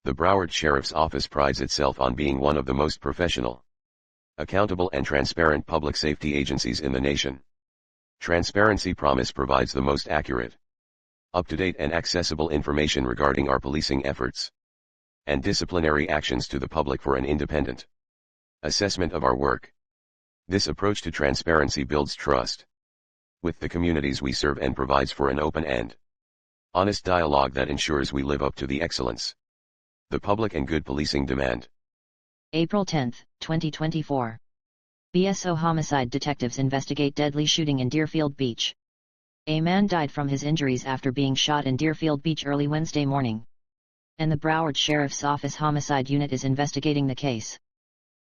The Broward Sheriff's Office prides itself on being one of the most professional, accountable and transparent public safety agencies in the nation. Transparency Promise provides the most accurate, up-to-date and accessible information regarding our policing efforts and disciplinary actions to the public for an independent assessment of our work. This approach to transparency builds trust with the communities we serve and provides for an open and honest dialogue that ensures we live up to the excellence the public and good policing demand. April 10, 2024. BSO homicide detectives investigate deadly shooting in Deerfield Beach. A man died from his injuries after being shot in Deerfield Beach early Wednesday morning, and the Broward Sheriff's Office Homicide Unit is investigating the case.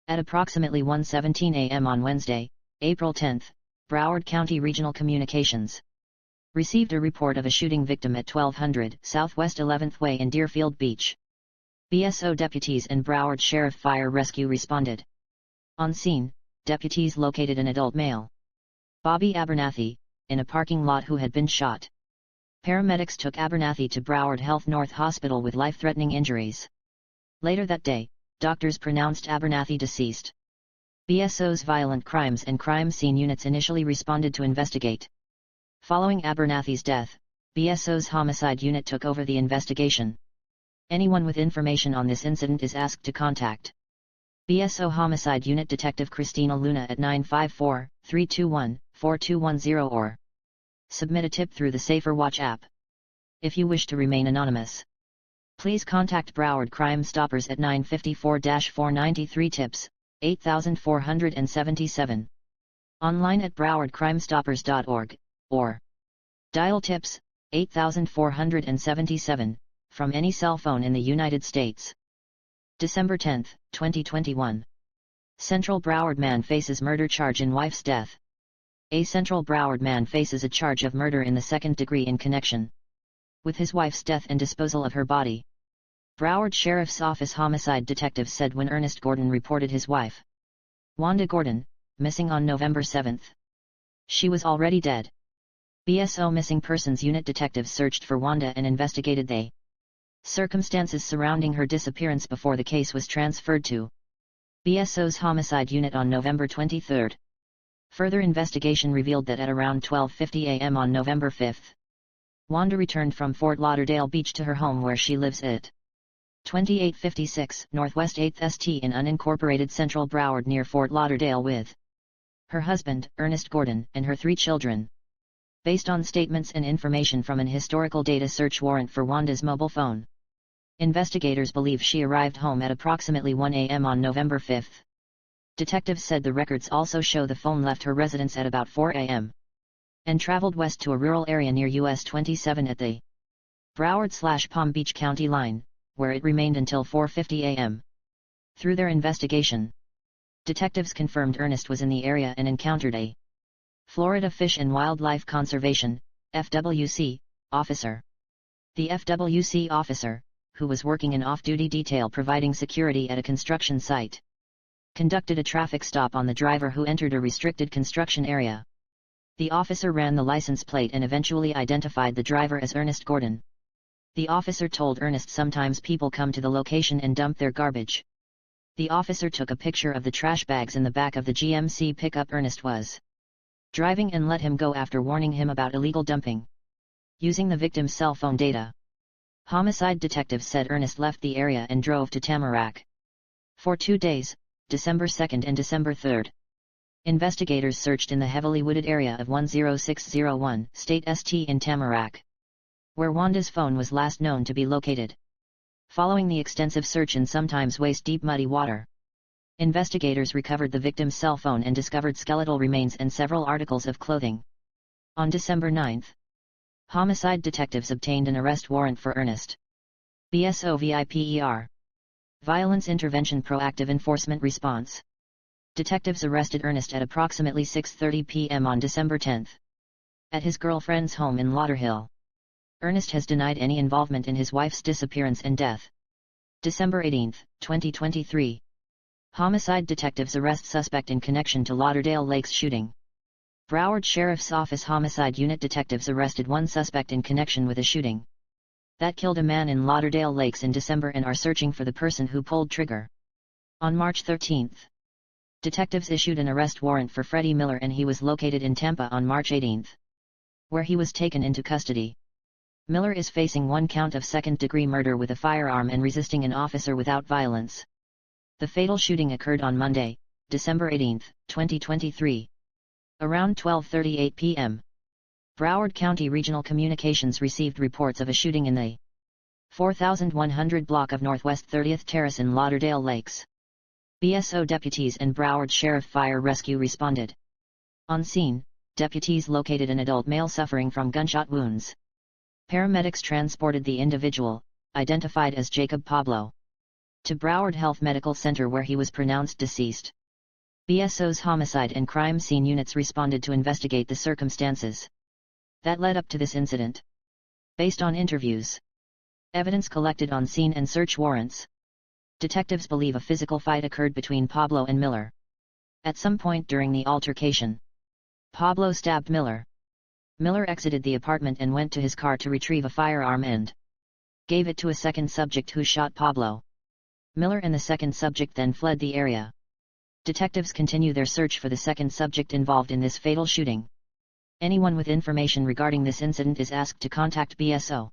At approximately 1:17 a.m. on Wednesday, April 10, Broward County Regional Communications received a report of a shooting victim at 1200 Southwest 11th Way in Deerfield Beach. BSO deputies and Broward Sheriff Fire Rescue responded. On scene, deputies located an adult male, Bobby Abernathy, in a parking lot who had been shot. Paramedics took Abernathy to Broward Health North Hospital with life-threatening injuries. Later that day, doctors pronounced Abernathy deceased. BSO's Violent Crimes and Crime Scene units initially responded to investigate. Following Abernathy's death, BSO's Homicide Unit took over the investigation. Anyone with information on this incident is asked to contact BSO Homicide Unit Detective Christina Luna at 954-321-4210 or submit a tip through the Safer Watch app. If you wish to remain anonymous, please contact Broward Crime Stoppers at 954-493 tips, 8477. Online at browardcrimestoppers.org, or dial tips, 8477, from any cell phone in the United States. December 10, 2021. Central Broward man faces murder charge in wife's death. A Central Broward man faces a charge of murder in the second degree in connection with his wife's death and disposal of her body. Broward Sheriff's Office homicide detectives said when Ernest Gordon reported his wife, Wanda Gordon, missing on November 7. She was already dead. BSO Missing Persons Unit detectives searched for Wanda and investigated the circumstances surrounding her disappearance before the case was transferred to BSO's Homicide Unit on November 23. Further investigation revealed that at around 12:50 a.m. on November 5, Wanda returned from Fort Lauderdale Beach to her home where she lives at 2856 Northwest 8th St. in unincorporated Central Broward near Fort Lauderdale with her husband, Ernest Gordon, and her 3 children. Based on statements and information from an historical data search warrant for Wanda's mobile phone, investigators believe she arrived home at approximately 1 a.m. on November 5. Detectives said the records also show the phone left her residence at about 4 a.m. and traveled west to a rural area near US 27 at the Broward/Palm Beach County line, where it remained until 4:50 a.m. Through their investigation, detectives confirmed Ernest was in the area and encountered a Florida Fish and Wildlife Conservation (FWC) officer. The FWC officer, who was working in off-duty detail providing security at a construction site, conducted a traffic stop on the driver who entered a restricted construction area. The officer ran the license plate and eventually identified the driver as Ernest Gordon. The officer told Ernest sometimes people come to the location and dump their garbage. The officer took a picture of the trash bags in the back of the GMC pickup Ernest was driving and let him go after warning him about illegal dumping. Using the victim's cell phone data, homicide detectives said Ernest left the area and drove to Tamarack. For 2 days, December 2 and December 3, investigators searched in the heavily wooded area of 10601 State St. in Tamarack, where Wanda's phone was last known to be located. Following the extensive search in sometimes waist-deep muddy water, investigators recovered the victim's cell phone and discovered skeletal remains and several articles of clothing. On December 9, homicide detectives obtained an arrest warrant for Ernest. BSO VIPER. Violence Intervention Proactive Enforcement Response. Detectives arrested Ernest at approximately 6:30 p.m. on December 10. At his girlfriend's home in Lauderhill. Ernest has denied any involvement in his wife's disappearance and death. December 18, 2023. Homicide detectives arrest suspect in connection to Lauderdale Lakes shooting. Broward Sheriff's Office Homicide Unit detectives arrested one suspect in connection with a shooting. that killed a man in Lauderdale Lakes in December and are searching for the person who pulled trigger. On March 13, detectives issued an arrest warrant for Freddie Miller and he was located in Tampa on March 18, where he was taken into custody. Miller is facing one count of second-degree murder with a firearm and resisting an officer without violence. The fatal shooting occurred on Monday, December 18, 2023. Around 12:38 p.m. Broward County Regional Communications received reports of a shooting in the 4100 block of Northwest 30th Terrace in Lauderdale Lakes. BSO deputies and Broward Sheriff Fire Rescue responded. On scene, deputies located an adult male suffering from gunshot wounds. Paramedics transported the individual, identified as Jacob Pablo, to Broward Health Medical Center where he was pronounced deceased. BSO's homicide and crime scene units responded to investigate the circumstances that led up to this incident. Based on interviews, evidence collected on scene and search warrants, detectives believe a physical fight occurred between Pablo and Miller. At some point during the altercation, Pablo stabbed Miller. Miller exited the apartment and went to his car to retrieve a firearm and gave it to a second subject who shot Pablo. Miller and the second subject then fled the area. Detectives continue their search for the second subject involved in this fatal shooting. Anyone with information regarding this incident is asked to contact BSO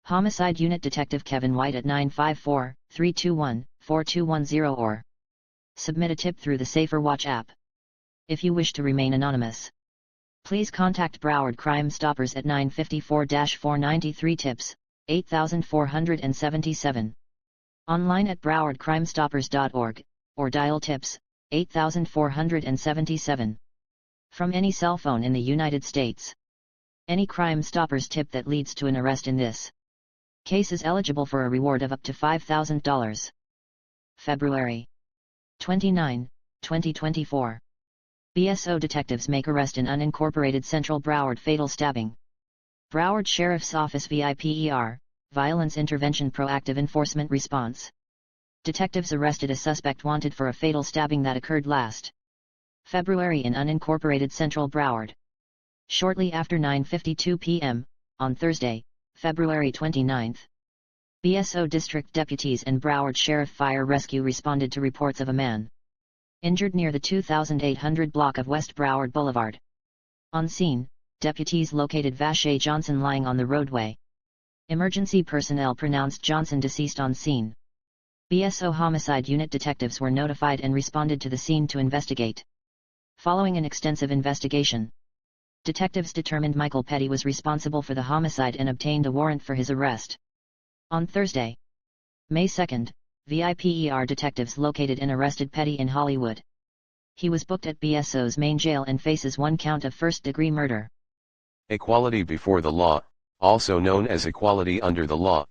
Homicide Unit Detective Kevin White at 954-321-4210 or submit a tip through the Safer Watch app. If you wish to remain anonymous, please contact Broward Crime Stoppers at 954-493 tips, 8477. Online at browardcrimestoppers.org, or dial tips, 8477. From any cell phone in the United States. Any Crime Stoppers tip that leads to an arrest in this case is eligible for a reward of up to $5,000. February 29, 2024. BSO detectives make arrest in unincorporated Central Broward fatal stabbing. Broward Sheriff's Office VIPER, Violence Intervention Proactive Enforcement Response. Detectives arrested a suspect wanted for a fatal stabbing that occurred last February in unincorporated Central Broward. Shortly after 9:52 p.m., on Thursday, February 29, BSO district deputies and Broward Sheriff Fire Rescue responded to reports of a man injured near the 2800 block of West Broward Boulevard. On scene, deputies located Vashé Johnson lying on the roadway. Emergency personnel pronounced Johnson deceased on scene. BSO Homicide Unit detectives were notified and responded to the scene to investigate. Following an extensive investigation, detectives determined Michael Petty was responsible for the homicide and obtained a warrant for his arrest. On Thursday, May 2, VIPER detectives located and arrested Petty in Hollywood. He was booked at BSO's main jail and faces one count of first-degree murder. Equality before the law, also known as equality under the law.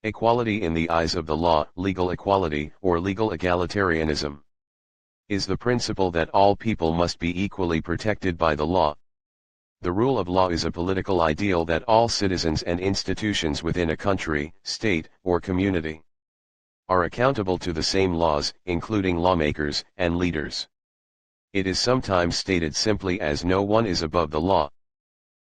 Equality in the eyes of the law, legal equality, or legal egalitarianism, is the principle that all people must be equally protected by the law. The rule of law is a political ideal that all citizens and institutions within a country, state, or community are accountable to the same laws, including lawmakers and leaders. It is sometimes stated simply as no one is above the law.